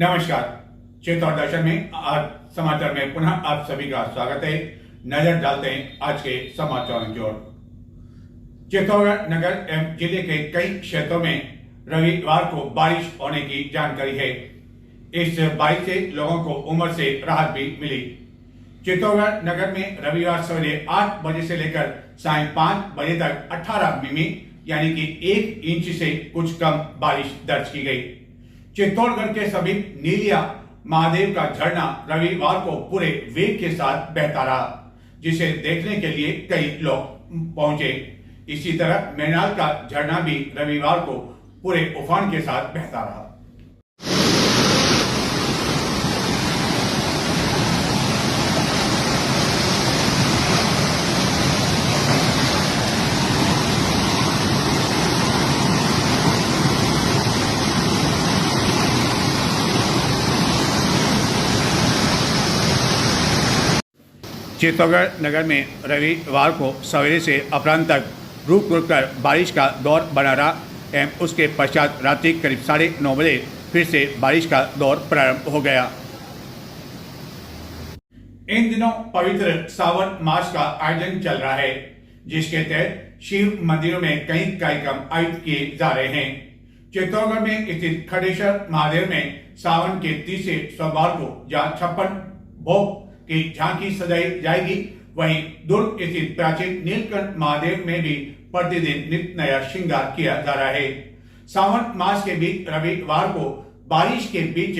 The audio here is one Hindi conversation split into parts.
नमस्कार। चित्तौड़ दर्शन में आज समाचार में पुनः आप सभी का स्वागत है। नजर डालते हैं आज के समाचारों की ओर। चित्तौड़गढ़ नगर एवं जिले के कई क्षेत्रों में रविवार को बारिश होने की जानकारी है। इस बारिश से लोगों को उमस से राहत भी मिली। चित्तौड़गढ़ नगर में रविवार सवेरे 8 बजे से लेकर सायं 5 बजे तक 18 मिमी यानी कि 1 इंच से कुछ कम बारिश दर्ज की गई। चित्तौड़गढ़ के समीप नीलिया महादेव का झरना रविवार को पूरे वेग के साथ बहता रहा, जिसे देखने के लिए कई लोग पहुंचे। इसी तरह मैनाल का झरना भी रविवार को पूरे उफान के साथ बहता रहा। चित्तौड़गढ़ नगर में रविवार को सवेरे से अपराह्न तक रुक रुक कर बारिश का दौर बना रहा एवं उसके पश्चात रात्रि करीब 9:30 बजे फिर से बारिश का दौर प्रारंभ हो गया। इन दिनों पवित्र सावन मास का आयोजन चल रहा है, जिसके तहत शिव मंदिरों में कई कार्यक्रम आयोजित किए जा रहे हैं। चित्तौड़गढ़ में स्थित खडेश्वर महादेव में सावन के तीसरे सोमवार को जहां 56 भोग की झांकी सजाई जाएगी, वहीं दुर्ग स्थित प्राचीन नीलकंठ महादेव में भी प्रतिदिन नित्य नया श्रृंगार किया जा रहा है। सावन मास के बीच रविवार को बारिश के बीच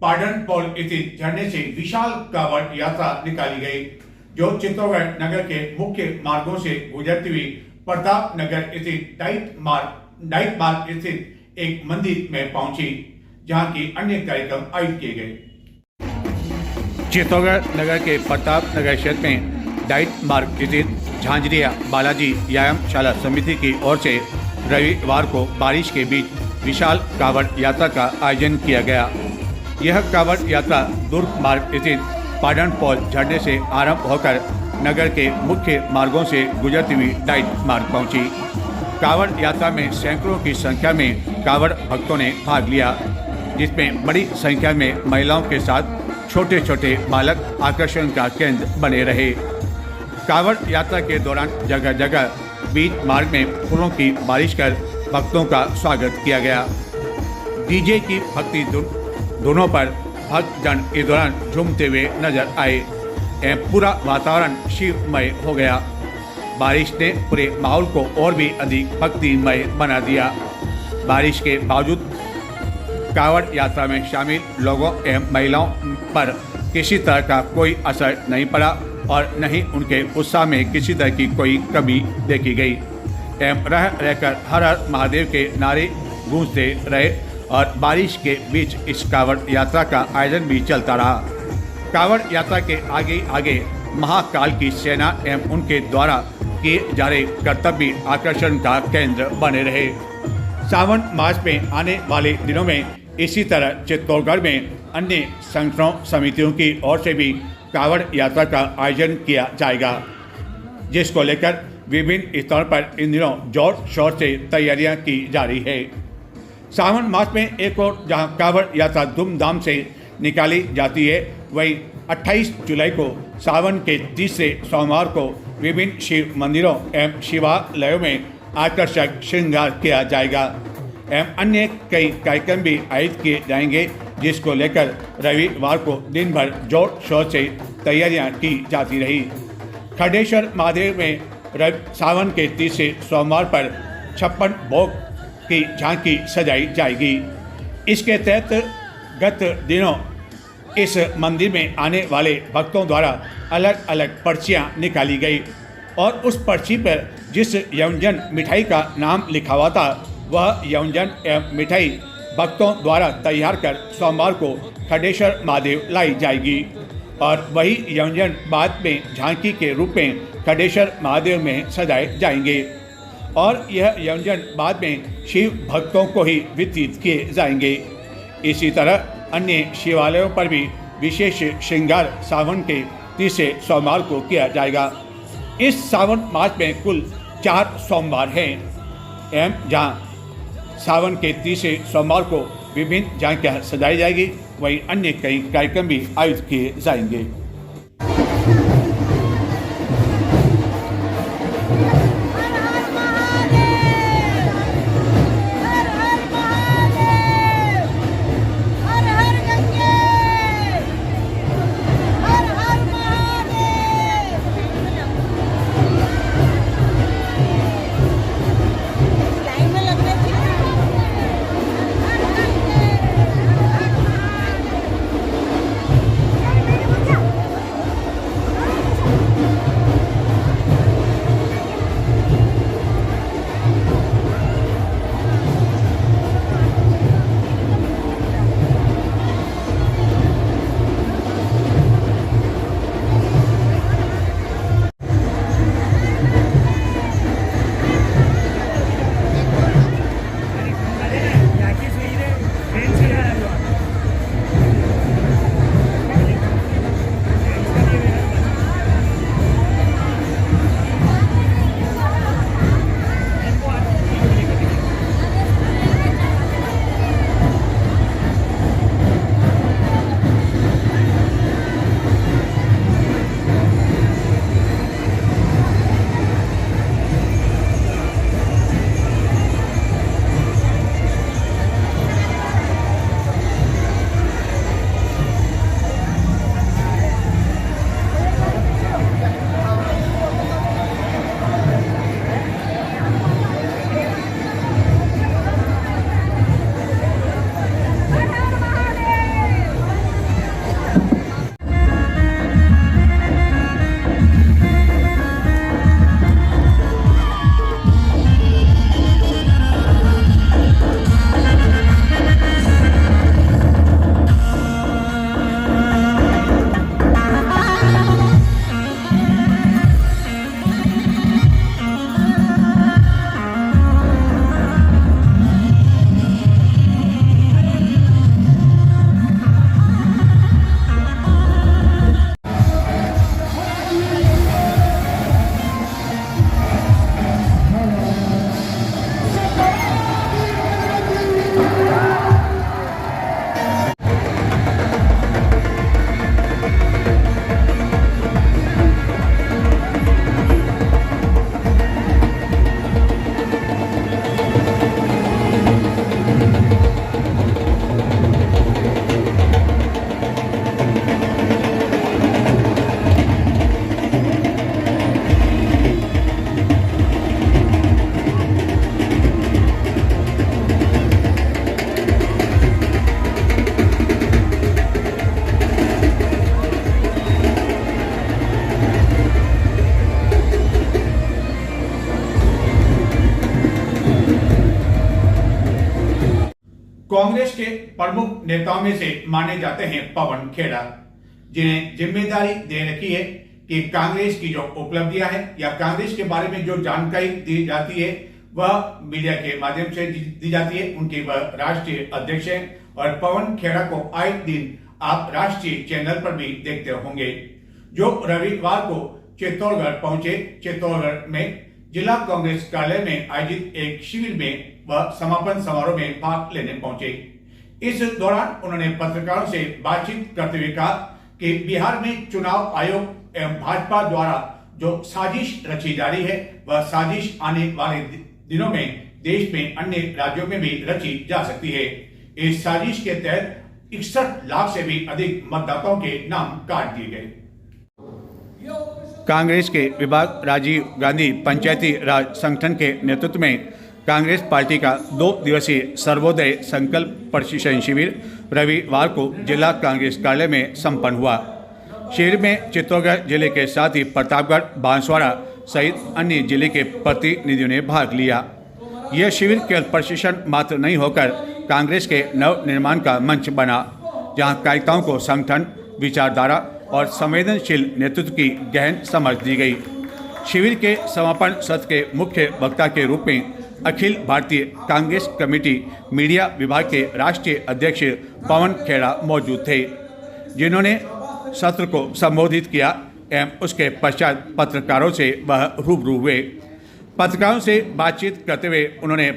पाडन पौल स्थित झरने से विशाल कांवड़ यात्रा निकाली गई, जो चित्तौड़गढ़ नगर के मुख्य मार्गों से गुजरती हुई प्रताप नगर स्थित डाइट मार्ग स्थित एक मंदिर में पहुंची, जहां की अन्य कार्यक्रम आयोजित किए गए। चित्तौड़गढ़ नगर के प्रताप नगर क्षेत्र में डाइट मार्ग स्थित झांझरिया बालाजी व्यायामशाला समिति की ओर से रविवार को बारिश के बीच विशाल कांवड़ यात्रा का आयोजन किया गया। यह कांवड़ यात्रा दुर्ग मार्ग स्थित पाडन पौल झरने से आरंभ होकर नगर के मुख्य मार्गों से गुजरती हुई डाइट मार्ग पहुंची। कांवड़ यात्रा में सैकड़ों की संख्या में कांवड़ भक्तों ने भाग लिया, जिसमें बड़ी संख्या में महिलाओं के साथ छोटे छोटे बालक आकर्षण का केंद्र बने रहे। कांवड़ यात्रा के दौरान जगह जगह बीच मार्ग में फूलों की बारिश कर भक्तों का स्वागत किया गया। डीजे की भक्ति दोनों पर भक्तजन इस दौरान झूमते हुए नजर आए एवं पूरा वातावरण शिवमय हो गया। बारिश ने पूरे माहौल को और भी अधिक भक्तिमय बना दिया। बारिश के बावजूद कांवड़ यात्रा में शामिल लोगों एवं महिलाओं पर किसी तरह का कोई असर नहीं पड़ा और न ही उनके उत्साह में किसी तरह की कोई कमी देखी गई एवं रह रहकर हर हर महादेव के नारे गूंजते रहे और बारिश के बीच इस कांवड़ यात्रा का आयोजन भी चलता रहा। कांवड़ यात्रा के आगे आगे महाकाल की सेना एवं उनके द्वारा किए जा रहे कर्तव्य आकर्षण का केंद्र बने रहे। सावन मास में आने वाले दिनों में इसी तरह चित्तौड़गढ़ में अन्य संगठनों समितियों की ओर से भी कांवड़ यात्रा का आयोजन किया जाएगा, जिसको लेकर विभिन्न स्थलों पर इन दिनों जोर शोर से तैयारियां की जा रही है। सावन मास में एक और जहां कांवड़ यात्रा धूमधाम से निकाली जाती है, वहीं 28 जुलाई को सावन के तीसरे सोमवार को विभिन्न शिव मंदिरों एवं शिवालयों में आकर्षक श्रृंगार किया जाएगा एवं अन्य कई कार्यक्रम भी आयोजित किए जाएंगे, जिसको लेकर रविवार को दिन भर जोर शोर से तैयारियां की जाती रही। खडेश्वर महादेव में सावन के तीसरे सोमवार पर 56 भोग की झांकी सजाई जाएगी। इसके तहत गत दिनों इस मंदिर में आने वाले भक्तों द्वारा अलग अलग पर्चियां निकाली गई और उस पर्ची पर जिस व्यंजन मिठाई का नाम लिखा हुआ था, वह व्यंजन एवं मिठाई भक्तों द्वारा तैयार कर सोमवार को खडेश्वर महादेव लाई जाएगी और वही व्यंजन बाद में झांकी के रूप में खडेश्वर महादेव में सजाए जाएंगे और यह व्यंजन बाद में शिव भक्तों को ही वितरित किए जाएंगे। इसी तरह अन्य शिवालयों पर भी विशेष श्रृंगार सावन के तीसरे सोमवार को किया जाएगा। इस सावन मास में कुल 4 सोमवार हैं एवं जहाँ सावन के तीसरे सोमवार को विभिन्न झांकियां सजाई जाएगी, वहीं अन्य कई कार्यक्रम भी आयोजित किए जाएंगे। कांग्रेस के प्रमुख नेताओं में से माने जाते हैं पवन खेड़ा, जिन्हें जिम्मेदारी दे रखी है कि कांग्रेस की जो उपलब्धियां हैं या कांग्रेस के बारे में जो जानकारी दी जाती है वह मीडिया के माध्यम से दी जाती है। उनके वह राष्ट्रीय अध्यक्ष हैं और पवन खेड़ा को आए दिन आप राष्ट्रीय चैनल पर भी देखते होंगे, जो रविवार को चित्तौड़गढ़ पहुंचे। चित्तौड़गढ़ में जिला कांग्रेस कार्यालय में आयोजित एक शिविर में वह समापन समारोह में भाग लेने पहुंचे। इस दौरान उन्होंने पत्रकारों से बातचीत करते हुए कहा कि बिहार में चुनाव आयोग एवं भाजपा द्वारा जो साजिश रची जा रही है वह साजिश आने वाले दिनों में देश में अन्य राज्यों में भी रची जा सकती है। इस साजिश के तहत 61 लाख से भी अधिक मतदाताओं के नाम काट दिए गए। कांग्रेस के विभाग राजीव गांधी पंचायती राज संगठन के नेतृत्व में कांग्रेस पार्टी का 2 दिवसीय सर्वोदय संकल्प प्रशिक्षण शिविर रविवार को जिला कांग्रेस कार्यालय में संपन्न हुआ। शिविर में चित्तौड़गढ़ जिले के साथ ही प्रतापगढ़, बांसवाड़ा सहित अन्य जिले के प्रतिनिधियों ने भाग लिया। यह शिविर केवल प्रशिक्षण मात्र नहीं होकर कांग्रेस के नव निर्माण का मंच बना, जहां कार्यकर्ताओं को संगठन, विचारधारा और संवेदनशील नेतृत्व की गहन समझ दी गई। शिविर के समापन सत्र के मुख्य वक्ता के रूप में अखिल भारतीय कांग्रेस कमेटी मीडिया विभाग के राष्ट्रीय अध्यक्ष पवन खेड़ा मौजूद थे, जिन्होंने सत्र को संबोधित किया एवं उसके पश्चात पत्रकारों से वह रूबरू हुए। पत्रकारों से बातचीत करते हुए उन्होंने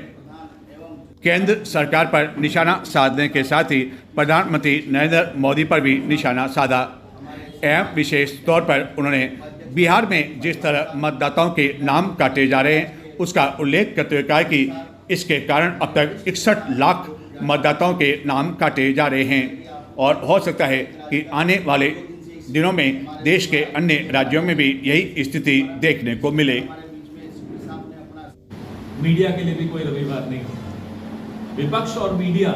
केंद्र सरकार पर निशाना साधने के साथ ही प्रधानमंत्री नरेंद्र मोदी पर भी निशाना साधा। एवं विशेष तौर पर उन्होंने बिहार में जिस तरह मतदाताओं के नाम काटे जा रहे हैं उसका उल्लेख करते हुए कहा कि इसके कारण अब तक 61 लाख मतदाताओं के नाम काटे जा रहे हैं और हो सकता है कि आने वाले दिनों में देश के अन्य राज्यों में भी यही स्थिति देखने को मिले। मीडिया के लिए भी कोई रविवार नहीं हो। विपक्ष और मीडिया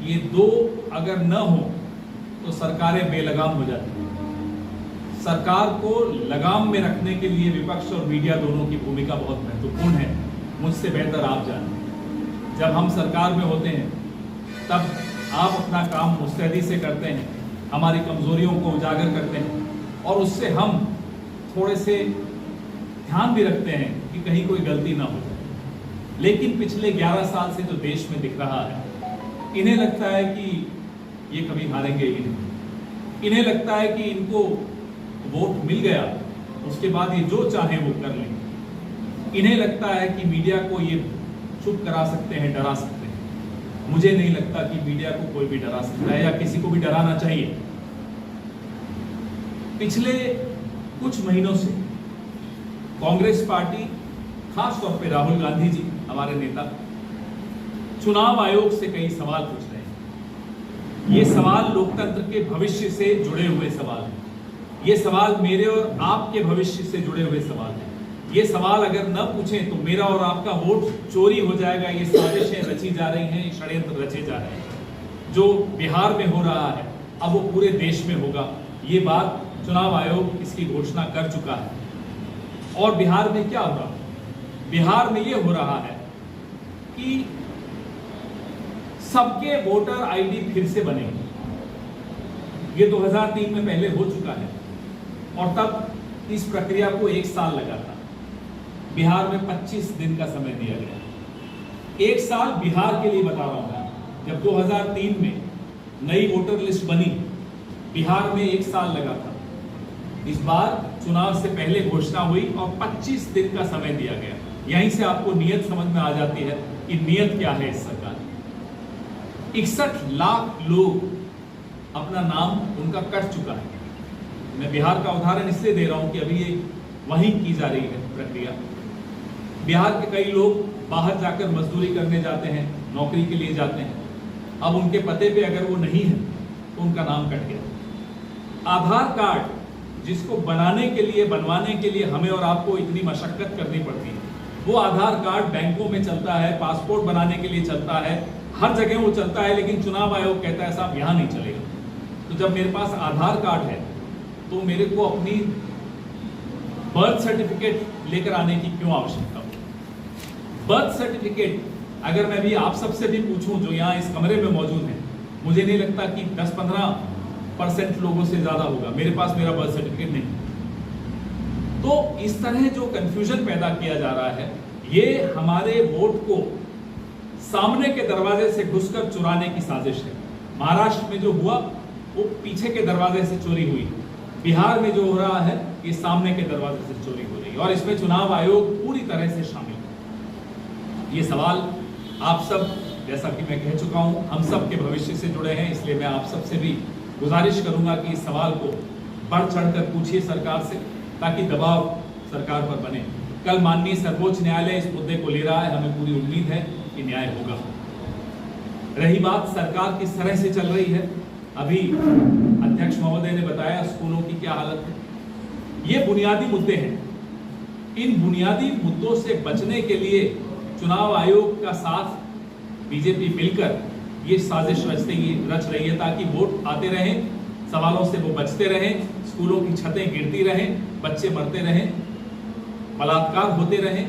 ये दो अगर न हो तो सरकारें बेलगाम हो जाती हैं। सरकार को लगाम में रखने के लिए विपक्ष और मीडिया दोनों की भूमिका बहुत महत्वपूर्ण है। मुझसे बेहतर आप जानते। जब हम सरकार में होते हैं तब आप अपना काम मुस्तैदी से करते हैं, हमारी कमजोरियों को उजागर करते हैं और उससे हम थोड़े से ध्यान भी रखते हैं कि कहीं कोई गलती ना हो जाए। लेकिन पिछले 11 साल से जो देश में दिख रहा है, इन्हें लगता है कि ये कभी हारेंगे ही नहीं। इन्हें लगता है कि इनको वोट मिल गया, उसके बाद ये जो चाहे वो कर लेंगे। इन्हें लगता है कि मीडिया को ये चुप करा सकते हैं, डरा सकते हैं। मुझे नहीं लगता कि मीडिया को कोई भी डरा सकता है या किसी को भी डराना चाहिए। पिछले कुछ महीनों से कांग्रेस पार्टी, खास तौर पे राहुल गांधी जी हमारे नेता, चुनाव आयोग से कई सवाल पूछ रहे हैं। ये सवाल लोकतंत्र के भविष्य से जुड़े हुए सवाल हैं। ये सवाल मेरे और आपके भविष्य से जुड़े हुए सवाल हैं। ये सवाल अगर न पूछें तो मेरा और आपका वोट चोरी हो जाएगा। ये साजिशें रची जा रही हैं, षड्यंत्र रचे जा रहे हैं। जो बिहार में हो रहा है अब वो पूरे देश में होगा। ये बात चुनाव आयोग इसकी घोषणा कर चुका है। और बिहार में क्या हो रहा है? बिहार में ये हो रहा है कि सबके वोटर आईडी फिर से बनेंगे। ये 2003 में पहले हो चुका है और तब इस प्रक्रिया को 1 साल लगा था। बिहार में 25 दिन का समय दिया गया। 1 साल बिहार के लिए बता रहा हूं। जब 2003 में नई वोटर लिस्ट बनी, बिहार में 1 साल लगा था। इस बार चुनाव से पहले घोषणा हुई और 25 दिन का समय दिया गया। यहीं से आपको नियत समझ में आ जाती है कि नियत क्या है इस सरकार की। 61 लाख लोग अपना नाम उनका कट चुका है। मैं बिहार का उदाहरण इसलिए दे रहा हूं कि अभी ये वहीं की जा रही है प्रक्रिया। बिहार के कई लोग बाहर जाकर मजदूरी करने जाते हैं, नौकरी के लिए जाते हैं। अब उनके पते पे अगर वो नहीं है तो उनका नाम कट गया। आधार कार्ड जिसको बनाने के लिए, बनवाने के लिए हमें और आपको इतनी मशक्कत करनी पड़ती है, वो आधार कार्ड बैंकों में चलता है, पासपोर्ट बनाने के लिए चलता है, हर जगह वो चलता है। लेकिन चुनाव आयोग कहता है साहब यहां नहीं चलेगा। तो जब मेरे पास आधार कार्ड है तो मेरे को अपनी बर्थ सर्टिफिकेट लेकर आने की क्यों आवश्यकता हो? बर्थ सर्टिफिकेट अगर मैं भी आप सबसे भी पूछूं जो यहाँ इस कमरे में मौजूद हैं, मुझे नहीं लगता कि 10-15% लोगों से ज्यादा होगा। मेरे पास मेरा बर्थ सर्टिफिकेट नहीं। तो इस तरह जो कंफ्यूजन पैदा किया जा रहा है, ये हमारे वोट को सामने के दरवाजे से घुसकर चुराने की साजिश है। महाराष्ट्र में जो हुआ वो पीछे के दरवाजे से चोरी हुई। बिहार में जो हो रहा है ये सामने के दरवाजे से चोरी हो रही है और इसमें चुनाव आयोग पूरी तरह से शामिल है। ये सवाल आप सब, जैसा कि मैं कह चुका हूं, हम सब के भविष्य से जुड़े हैं। इसलिए मैं आप सबसे भी गुजारिश करूंगा कि इस सवाल को बढ़ चढ़कर पूछिए सरकार से, ताकि दबाव सरकार पर बने। कल माननीय सर्वोच्च न्यायालय इस मुद्दे को ले रहा है। हमें पूरी उम्मीद है कि न्याय होगा। रही बात सरकार किस तरह से चल रही है, अभी अध्यक्ष महोदय ने बताया स्कूलों की क्या हालत है। ये बुनियादी मुद्दे हैं। इन बुनियादी मुद्दों से बचने के लिए चुनाव आयोग का साथ बीजेपी मिलकर ये साजिश रच रही है ताकि वोट आते रहें, सवालों से वो बचते रहें, स्कूलों की छतें गिरती रहें, बच्चे मरते रहें, बलात्कार होते रहें।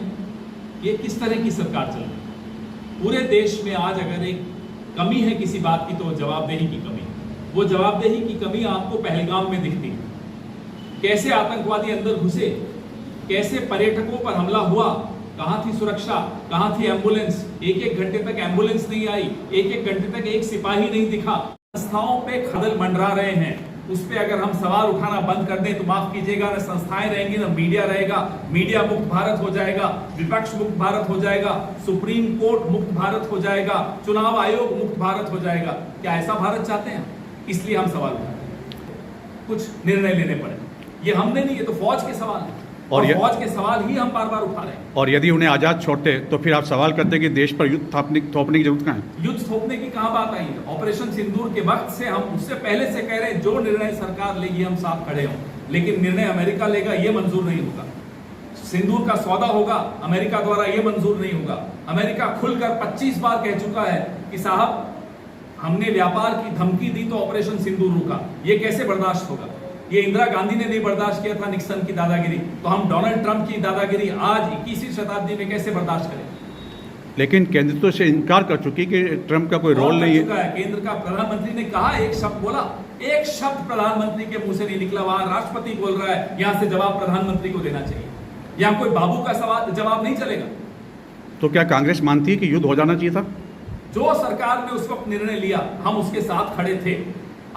ये किस तरह की सरकार चल रही है? पूरे देश में आज अगर एक कमी है किसी बात की तो जवाबदेही की कमी है। वो जवाबदेही की कमी आपको पहलगाम में दिखती है। कैसे आतंकवादी अंदर घुसे, कैसे पर्यटकों पर हमला हुआ, कहां थी सुरक्षा, कहां थी एम्बुलेंस? 1-1 घंटे तक एम्बुलेंस नहीं आई, 1-1 घंटे तक एक सिपाही नहीं दिखा। संस्थाओं पे खदल मंडरा रहे हैं। उस पर अगर हम सवाल उठाना बंद कर दें तो माफ कीजिएगा, ना संस्थाएं रहेंगी, ना मीडिया रहेगा। मीडिया मुक्त भारत हो जाएगा, विपक्ष मुक्त भारत हो जाएगा, सुप्रीम कोर्ट मुक्त भारत हो जाएगा, चुनाव आयोग मुक्त भारत हो जाएगा। क्या ऐसा भारत चाहते हैं? इसलिए हम सवाल उठाते हैं, कुछ निर्णय लेने पड़े। ये हमने नहीं, ये तो फौज के सवाल है और फौज के सवाल ही हम बार बार उठा रहे हैं। और यदि उन्हें आजाद छोड़ते तो फिर आप सवाल करते कि देश पर युद्ध थोपने की जरूरत कहाँ है? युद्ध थोपने की कहां बात आई है? ऑपरेशन सिंदूर के वक्त से हम उससे पहले से कह रहे हैं, जो निर्णय सरकार लेगी हम साथ खड़े हों, लेकिन निर्णय अमेरिका लेगा ये मंजूर नहीं होगा। सिंदूर का सौदा होगा, अमेरिका द्वारा ये मंजूर नहीं होगा। अमेरिका खुलकर 25 बार कह चुका है कि साहब हमने व्यापार की धमकी दी तो ऑपरेशन सिंदूर रुका। ये कैसे बर्दाश्त होगा? ये इंदिरा गांधी ने नहीं बर्दाश्त किया था निक्सन की दादागिरी, तो हम डोनाल्ड ट्रंप की दादागिरी आज 21वीं शताब्दी में कैसे बर्दाश्त करें? लेकिन केंद्र तो से इनकार कर चुकी कि ट्रंप का कोई रोल नहीं है। केंद्र का प्रधानमंत्री ने कहा, एक शब्द बोला, एक शब्द प्रधानमंत्री के मुंह से नहीं निकला। वहां राष्ट्रपति बोल रहा है, यहां से जवाब प्रधानमंत्री को देना चाहिए। यहां कोई बाबू का सवाल जवाब नहीं चलेगा। तो क्या कांग्रेस मानती है कि युद्ध हो जाना चाहिए था? जो सरकार ने उस वक्त निर्णय लिया हम उसके साथ खड़े थे।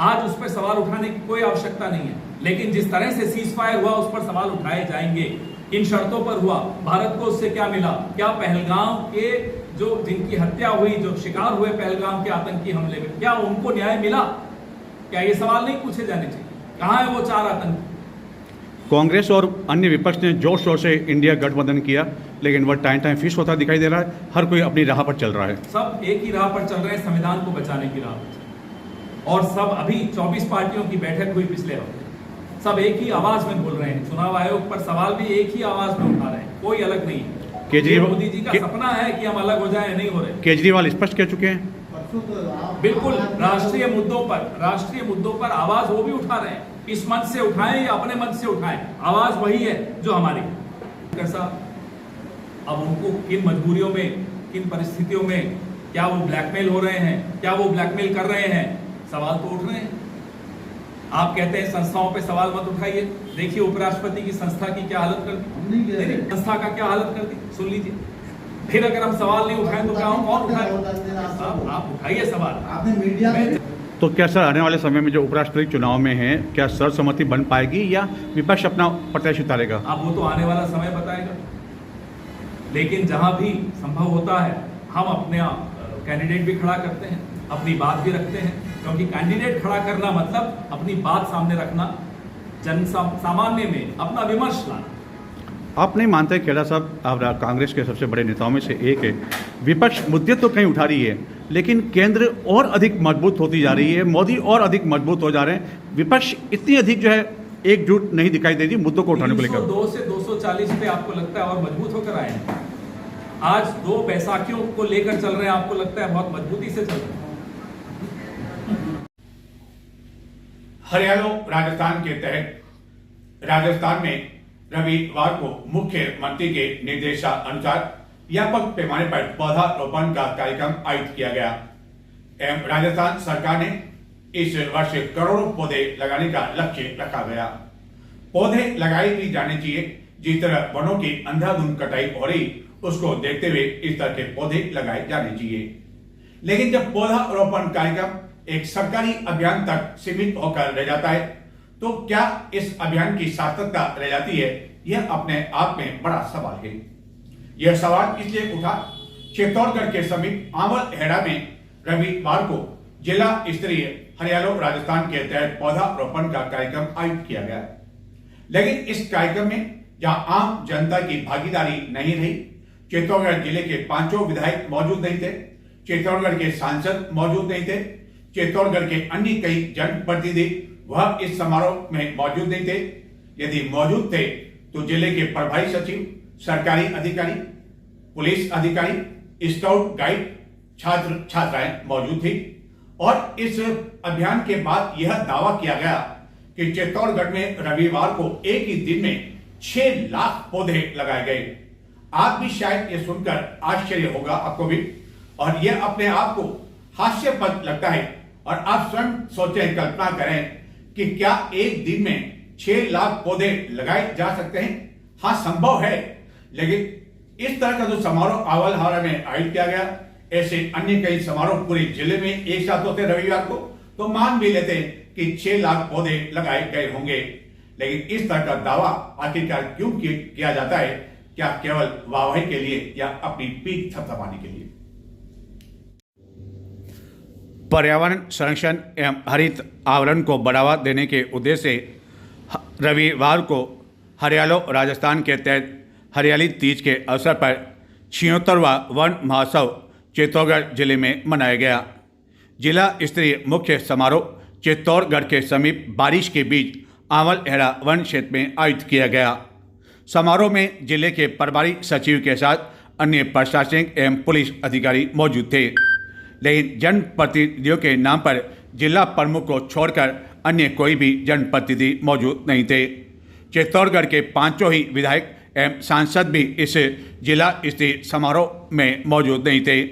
आज उस पर सवाल उठाने की कोई आवश्यकता नहीं है, लेकिन जिस तरह से सीज फायर हुआ उस पर सवाल उठाए जाएंगे। इन शर्तों पर हुआ, भारत को उससे क्या मिला? क्या पहलगाम के जो जिनकी हत्या हुई, जो शिकार हुए पहलगाम के आतंकी हमले में, क्या उनको न्याय मिला? क्या ये सवाल नहीं पूछे जाने चाहिए? कहां है वो 4 आतंकी? कांग्रेस और अन्य विपक्ष ने जोर शोर से इंडिया गठबंधन किया, लेकिन वह टाइम फिश होता दिखाई दे रहा है। हर कोई अपनी राह पर चल रहा है। सब एक ही राह पर चल रहे हैं, संविधान को बचाने की राह पर। और सब अभी 24 पार्टियों की बैठक हुई पिछले हफ्ते, सब एक ही आवाज में बोल रहे हैं। चुनाव आयोग पर सवाल भी एक ही आवाज में उठा रहे हैं, कोई अलग नहीं है। केजरीवाल, मोदी जी का सपना है कि हम अलग हो जाएं, नहीं हो रहे। केजरीवाल स्पष्ट कह चुके हैं, बिल्कुल राष्ट्रीय मुद्दों पर आवाज वो भी उठा रहे हैं। इस मंच से उठाएं या अपने मंच से उठाएं, आवाज वही है जो हमारी। कैसा अब उनको किन मजबूरियों में, किन परिस्थितियों में, क्या वो ब्लैकमेल हो रहे हैं, क्या वो ब्लैकमेल कर रहे हैं, सवाल तो उठ रहे हैं। आप कहते हैं संस्थाओं पे सवाल मत उठाइए, देखिए उपराष्ट्रपति की संस्था की क्या हालत कर दी, संस्था का क्या हालत कर दी, सुन लीजिए। फिर अगर हम सवाल नहीं उठाएं तो क्या हम कौन उठाएं? आप उठाइए सवाल। आपने मीडिया में तो क्या सर आने वाले समय में जो उपराष्ट्रपति चुनाव में है, क्या सर्वसम्मति बन पाएगी या विपक्ष अपना प्रत्याशी उतारेगा? अब वो तो आने वाला समय बताएगा, लेकिन जहां भी संभव होता है हम अपने कैंडिडेट भी खड़ा करते हैं, अपनी बात भी रखते हैं, क्योंकि कैंडिडेट खड़ा करना मतलब अपनी बात सामने रखना, जन सामान्य में अपना विमर्श लाना। आप नहीं मानते खेड़ा साहब, आप कांग्रेस के सबसे बड़े नेताओं में से एक है, विपक्ष मुद्दे तो कहीं उठा रही है, लेकिन केंद्र और अधिक मजबूत होती जा रही है, मोदी और अधिक मजबूत हो जा रहे हैं, विपक्ष इतनी अधिक जो है एकजुट नहीं दिखाई दे रही मुद्दों को उठाने को लेकर। 202 से 240 पे आपको लगता है और मजबूत होकर आए हैं? आज 2 बैसाखियों को लेकर चल रहे हैं, आपको लगता है बहुत मजबूती से चल रहे हैं? हरियाणा राजस्थान के तहत राजस्थान में रविवार को मुख्यमंत्री के निर्देशानुसार व्यापक पैमाने पर पौधारोपण का कार्यक्रम आयोजित किया गया एवं राजस्थान सरकार ने इस वर्ष करोड़ों पौधे लगाने का लक्ष्य रखा गया। पौधे लगाए भी जाने चाहिए। जिस तरह वनों की अंधाधुंध कटाई हो रही, उसको देखते हुए इस तरह के पौधे लगाए जाने चाहिए। लेकिन जब पौधारोपण कार्यक्रम एक सरकारी अभियान तक सीमित होकर रह जाता है, तो क्या इस अभियान की सार्थकता रह जाती है? यह अपने आप में बड़ा सवाल है। यह सवाल इसलिए उठा, चित्तौड़गढ़ के समीप आंवलहेड़ा में रविवार को जिला स्तरीय हरियाणा राजस्थान के तहत पौधारोपण का कार्यक्रम आयोजित किया गया। लेकिन इस कार्यक्रम में जहां आम जनता की भागीदारी नहीं रही, चित्तौड़गढ़ जिले के 5 विधायक मौजूद नहीं थे, चित्तौड़गढ़ के सांसद मौजूद नहीं थे, चित्तौड़गढ़ के अन्य कई जनप्रतिनिधि वह इस समारोह में मौजूद नहीं थे। यदि मौजूद थे तो जिले के प्रभारी सचिव, सरकारी अधिकारी, पुलिस अधिकारी, स्काउट गाइड, छात्र छात्राएं मौजूद थी। और इस अभियान के बाद यह दावा किया गया कि चित्तौड़गढ़ में रविवार को एक ही दिन में 6 लाख पौधे लगाए गए। आप भी शायद ये सुनकर आश्चर्य होगा आपको भी, और यह अपने आप को हास्यास्पद लगता है। और आप स्वयं सोचें, कल्पना करें कि क्या एक दिन में 6 लाख पौधे लगाए जा सकते हैं? हाँ, संभव है। लेकिन इस तरह का जो समारोह आंवलहेड़ा में आयोजित किया गया, ऐसे अन्य कई समारोह पूरे जिले में एक साथ होते रविवार को, तो मान भी लेते हैं कि 6 लाख पौधे लगाए गए होंगे, लेकिन इस तरह का दावा आखिरकार क्यों किया जाता है? क्या केवल वाहवाही के लिए या अपनी पीठ थपथपाने के लिए? पर्यावरण संरक्षण एवं हरित आवरण को बढ़ावा देने के उद्देश्य से रविवार को हरियालो राजस्थान के तहत हरियाली तीज के अवसर पर 76वां वन महोत्सव चित्तौड़गढ़ जिले में मनाया गया। जिला स्तरीय मुख्य समारोह चित्तौड़गढ़ के समीप बारिश के बीच आंवलहेड़ा वन क्षेत्र में आयोजित किया गया। समारोह में जिले के प्रभारी सचिव के साथ अन्य प्रशासनिक एवं पुलिस अधिकारी मौजूद थे, लेकिन जनप्रतिनिधियों के नाम पर जिला प्रमुख को छोड़कर अन्य कोई भी जनप्रतिनिधि मौजूद नहीं थे। चित्तौड़गढ़ के 5 ही विधायक एवं सांसद भी इस जिला स्तरीय समारोह में मौजूद नहीं थे।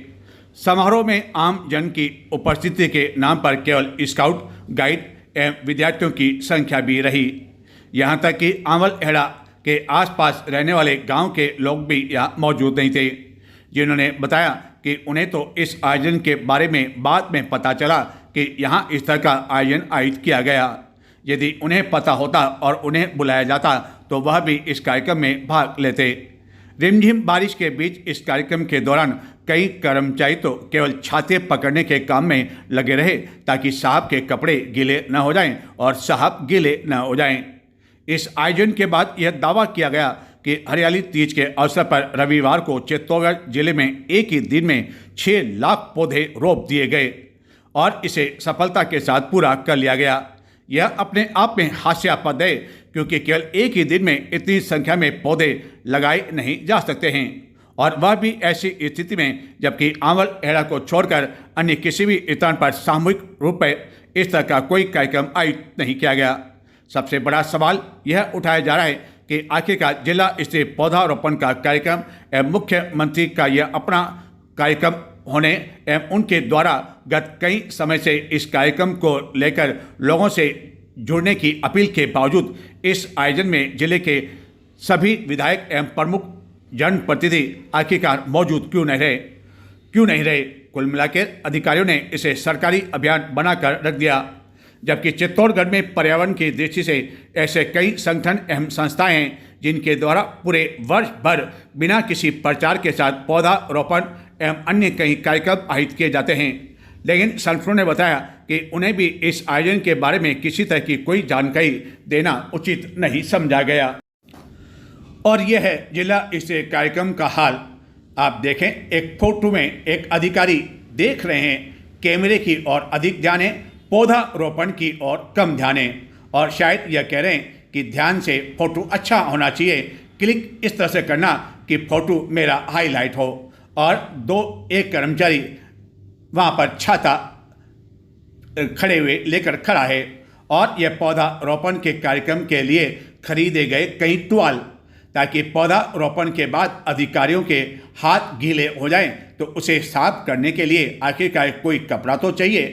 समारोह में आम जन की उपस्थिति के नाम पर केवल स्काउट गाइड एवं विद्यार्थियों की संख्या भी रही। यहाँ तक कि आंवलहेड़ा के आसपास रहने वाले गांव के लोग भी यहाँ मौजूद नहीं थे, जिन्होंने बताया कि उन्हें तो इस आयोजन के बारे में बाद में पता चला कि यहाँ इस तरह का आयोजन आयोजित किया गया। यदि उन्हें पता होता और उन्हें बुलाया जाता तो वह भी इस कार्यक्रम में भाग लेते। रिमझिम बारिश के बीच इस कार्यक्रम के दौरान कई कर्मचारी तो केवल छाते पकड़ने के काम में लगे रहे ताकि साहब के कपड़े गीले न हो जाएं और साहब गीले न हो जाएं। इस आयोजन के बाद यह दावा किया गया कि हरियाली तीज के अवसर पर रविवार को चित्तौड़गढ़ जिले में एक ही दिन में 6 लाख पौधे रोप दिए गए और इसे सफलता के साथ पूरा कर लिया गया। यह अपने आप में हास्यास्पद है, क्योंकि केवल एक ही दिन में इतनी संख्या में पौधे लगाए नहीं जा सकते हैं, और वह भी ऐसी स्थिति में जबकि आंवलहेड़ा को छोड़कर अन्य किसी भी स्थान पर सामूहिक रूप से इस तरह का कोई कार्यक्रम आयोजित नहीं किया गया। सबसे बड़ा सवाल यह उठाया जा रहा है कि आखिरकार जिला स्तरीय पौधारोपण का कार्यक्रम एवं मुख्यमंत्री का यह अपना कार्यक्रम होने एवं उनके द्वारा गत कई समय से इस कार्यक्रम को लेकर लोगों से जुड़ने की अपील के बावजूद इस आयोजन में जिले के सभी विधायक एवं प्रमुख जनप्रतिनिधि आखिरकार मौजूद क्यों नहीं रहे। कुल मिलाकर अधिकारियों ने इसे सरकारी अभियान बनाकर रख दिया, जबकि चित्तौड़गढ़ में पर्यावरण की दृष्टि से ऐसे कई संगठन एवं संस्थाएं हैं जिनके द्वारा पूरे वर्ष भर बिना किसी प्रचार के साथ पौधारोपण एवं अन्य कई कार्यक्रम आयोजित किए जाते हैं, लेकिन संगठनों ने बताया कि उन्हें भी इस आयोजन के बारे में किसी तरह की कोई जानकारी देना उचित नहीं समझा गया। और यह है जिला स्तरीय कार्यक्रम का हाल। आप देखें, एक फोटो में एक अधिकारी देख रहे हैं कैमरे की ओर अधिक ध्यान है, पौधारोपण की ओर कम ध्यान है, और शायद यह कह रहे हैं कि ध्यान से फोटो अच्छा होना चाहिए, क्लिक इस तरह से करना कि फोटो मेरा हाईलाइट हो। और एक कर्मचारी वहाँ पर छाता खड़े हुए लेकर खड़ा है, और यह पौधारोपण के कार्यक्रम के लिए खरीदे गए कई टुवाल, ताकि पौधारोपण के बाद अधिकारियों के हाथ गीले हो जाएं तो उसे साफ करने के लिए आखिरकार कोई कपड़ा तो चाहिए,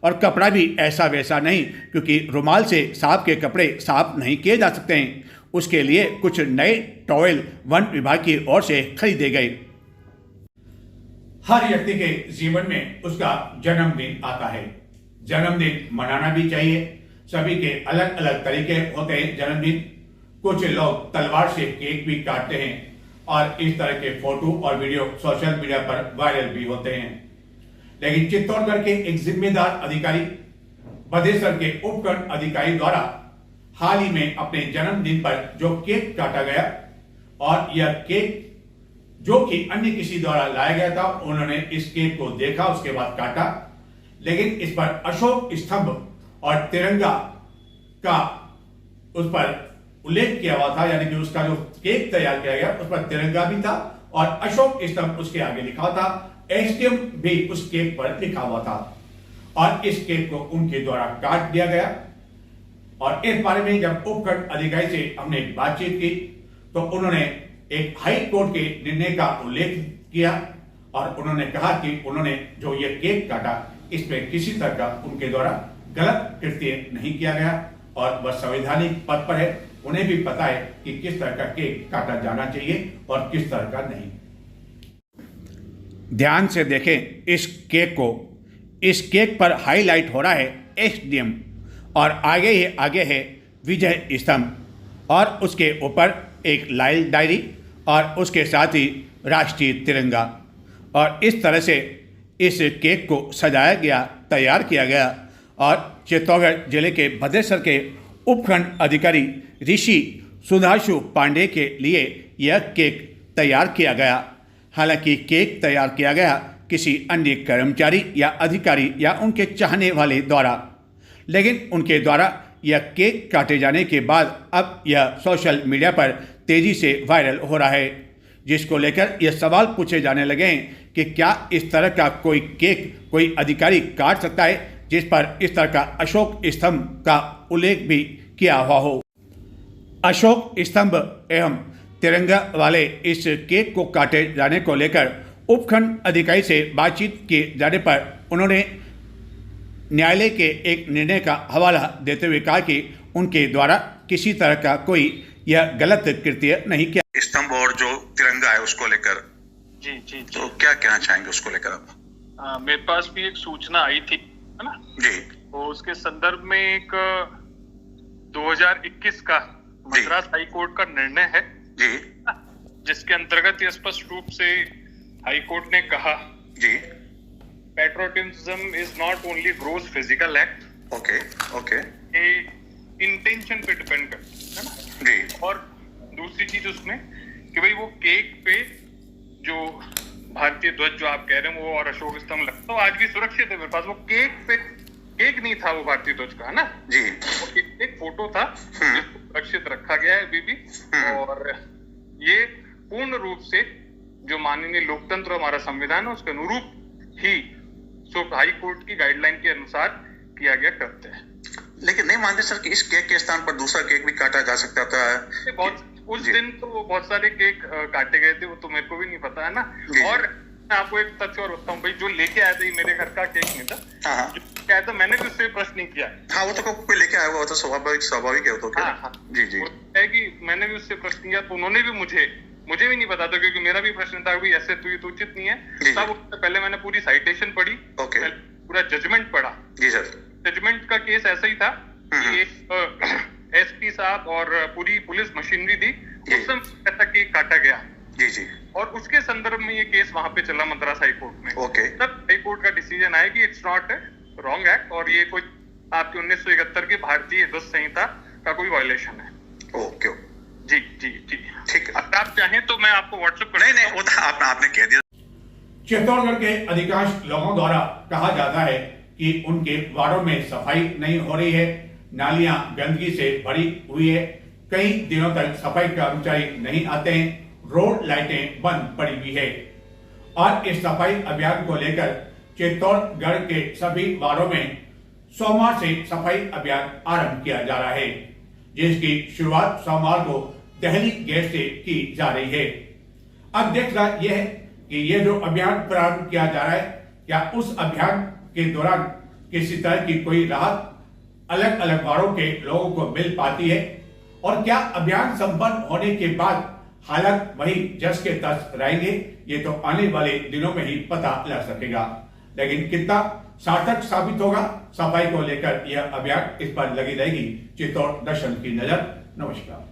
और कपड़ा भी ऐसा वैसा नहीं, क्योंकि रुमाल से साहब के कपड़े साफ नहीं किए जा सकते हैं। उसके लिए कुछ नए टॉवेल वन विभाग की ओर से खरीदे गए। हर व्यक्ति के जीवन में उसका जन्मदिन आता है, जन्मदिन मनाना भी चाहिए। सभी के अलग अलग तरीके होते हैं जन्मदिन। कुछ लोग तलवार से केक भी काटते हैं और इस तरह के फोटो और वीडियो सोशल मीडिया पर वायरल भी होते हैं, लेकिन चित्तौड़गढ़ के एक जिम्मेदार अधिकारी बदेसर के उपखंड अधिकारी द्वारा हाल ही में अपने जन्मदिन पर जो केक काटा गया, और यह केक जो कि अन्य किसी द्वारा लाया गया था, उन्होंने इस केक को देखा, उसके बाद काटा, लेकिन इस पर अशोक स्तंभ और तिरंगा का उस पर उल्लेख किया हुआ था, यानी कि उसका जो केक तैयार किया गया उस पर तिरंगा भी था और अशोक स्तंभ उसके आगे लिखा हुआ था, एसडीएम भी उस केक पर लिखा हुआ था, और इस केक को उनके द्वारा काट दिया गया। और इस बारे में जब उपखंड अधिकारी से हमने बातचीत की तो उन्होंने एक हाई कोर्ट के निर्णय का उल्लेख किया, और उन्होंने कहा कि उन्होंने जो ये केक काटा इसमें किसी तरह का उनके द्वारा गलत कृत्य नहीं किया गया, और वह संवैधानिक पद पर है, उन्हें भी पता है कि किस तरह का केक काटा जाना चाहिए और किस तरह का नहीं। ध्यान से देखें इस केक को, इस केक पर हाईलाइट हो रहा है एसडीएम, और आगे ही आगे है विजय स्तंभ और उसके ऊपर एक लाल डायरी और उसके साथ ही राष्ट्रीय तिरंगा। और इस तरह से इस केक को सजाया गया, तैयार किया गया और चित्तौड़गढ़ जिले के भद्रेसर के उपखंड अधिकारी ऋषि सुधांशु पांडे के लिए यह केक तैयार किया गया। हालांकि केक तैयार किया गया किसी अन्य कर्मचारी या अधिकारी या उनके चाहने वाले द्वारा, लेकिन उनके द्वारा यह केक काटे जाने के बाद अब यह सोशल मीडिया पर तेज़ी से वायरल हो रहा है, जिसको लेकर यह सवाल पूछे जाने लगे हैं कि क्या इस तरह का कोई केक कोई अधिकारी काट सकता है जिस पर इस तरह का अशोक स्तंभ का उल्लेख भी किया हुआ हो। अशोक स्तंभ एवं तिरंगा वाले इस केक को काटे जाने को लेकर उपखंड अधिकारी से बातचीत किए जाने पर उन्होंने न्यायालय के एक निर्णय का हवाला देते हुए कहा कि उनके द्वारा किसी तरह का कोई यह गलत कृत्य नहीं किया। स्तंभ और जो तिरंगा है उसको लेकर जी तो क्या कहना चाहेंगे उसको लेकर आप? मेरे पास भी एक सूचना आई थी, है ना जी। तो उसके संदर्भ में एक 2021 का मद्रास हाई कोर्ट का निर्णय है जी जिसके अंतर्गत ये स्पष्ट रूप से हाई कोर्ट ने कहा जी patriotism is not only gross physical act, okay okay ये इंटेंशन पे डिपेंड करता है ना। जी। और दूसरी चीज उसमें कि भाई वो केक पे जो भारतीय ध्वज जो आप कह रहे हैं वो और अशोक स्तंभ लगता है, आज भी सुरक्षित है मेरे पास। वो केक पे केक नहीं था वो भारतीय ध्वज का, है ना जी। एक फोटो था जिसको सुरक्षित रखा गया है अभी भी। और ये पूर्ण रूप से जो माननीय लोकतंत्र हमारा संविधान है उसके अनुरूप ही हाई कोर्ट की गाइडलाइन के अनुसार किया गया कृत्य है। लेकिन नहीं मानते सर कि इस केक के स्थान पर दूसरा केक भी काटा जा सकता था? उस दिन तो बहुत सारे केक काटे गए थे, वो तो मेरे को भी नहीं पता है ना। और मैं आपको एक तथ्य और बताऊं भाई, जो लेके आया था ये मेरे घर का केक नहीं था, क्या था मैंने भी उससे प्रश्न नहीं किया। हाँ वो तो कोई लेके आया हुआ तो स्वाभाविक है वो तो क्या। हाँ। जी जी है कि मैंने भी उससे प्रश्न किया तो उन्होंने भी मुझे भी नहीं पता था, क्योंकि मेरा भी प्रश्न था कि ऐसे तो ये तो उचित नहीं है। तब पहले मैंने पूरी साइटेशन पढ़ी, पूरा जजमेंट पढ़ा। जी सर। जजमेंट का केस ऐसा ही था कि एक एसपी साहब और पूरी पुलिस मशीनरी थी, उस समय ऐसा केक काटा गया। जी जी। और उसके संदर्भ में ये केस वहां पे चला मद्रास हाई कोर्ट में। ओके। तब हाई कोर्ट का डिसीजन आया कि इट्स नॉट रॉन्ग एक्ट और ये कोई आपकी 1971 की भारतीय ध्वज संहिता का कोई वायलेशन है। ओके जी जी जी ठीक। अगर आप चाहें तो मैं आपको व्हाट्सएप कर नहीं वो तो आपने कह दिया। चित्तौड़गढ़ के अधिकांश लोगों द्वारा कहा जाता है कि उनके वार्डों में सफाई नहीं हो रही है, नालियां गंदगी से भरी हुई है, कई दिनों तक सफाई कर्मचारी नहीं आते हैं, रोड लाइटें बंद पड़ी हुई है। और इस सफाई अभियान को लेकर चित्तौड़गढ़ के सभी वार्डों में सोमवार से सफाई अभियान आरंभ किया जा रहा है, जिसकी शुरुआत सोमवार को दहली गेट से की जा रही है। अब देखना यह है कि यह जो अभियान प्रारंभ किया जा रहा है, क्या उस अभियान के दौरान किसी तरह की कोई राहत अलग अलग वार्डों के लोगों को मिल पाती है, और क्या अभियान संपन्न होने के बाद हालात वही जस के तस रहेंगे, ये तो आने वाले दिनों में ही पता लग सकेगा। लेकिन कितना सार्थक साबित होगा सफाई को लेकर यह अभियान, इस पर लगी रहेगी चित्तौड़ दर्शन की नजर। नमस्कार।